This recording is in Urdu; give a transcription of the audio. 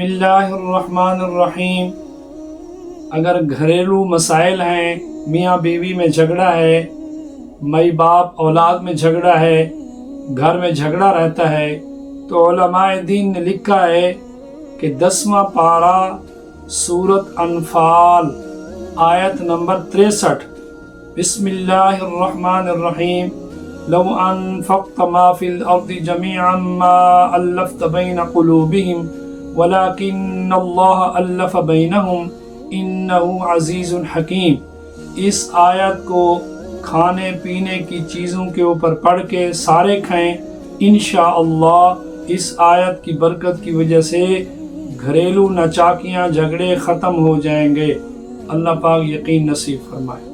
اللہ الرحمن الرحیم۔ اگر گھریلو مسائل ہیں، میاں بیوی میں جھگڑا ہے، مائی باپ اولاد میں جھگڑا ہے، گھر میں جھگڑا رہتا ہے، تو علماء دین نے لکھا ہے کہ 10واں پارہ سورۃ انفال آیت نمبر 63، بسم اللہ الرحمن الرحیم، لو انفقت ما فی الارض جميعا ما الفت بین قلوبہم ولکن اللہ الف بینہم انہ عزیز حکیم۔ اس آیت کو کھانے پینے کی چیزوں کے اوپر پڑھ کے سارے کھائیں، انشاءاللہ اس آیت کی برکت کی وجہ سے گھریلو نچاکیاں جھگڑے ختم ہو جائیں گے۔ اللہ پاک یقین نصیب فرمائے۔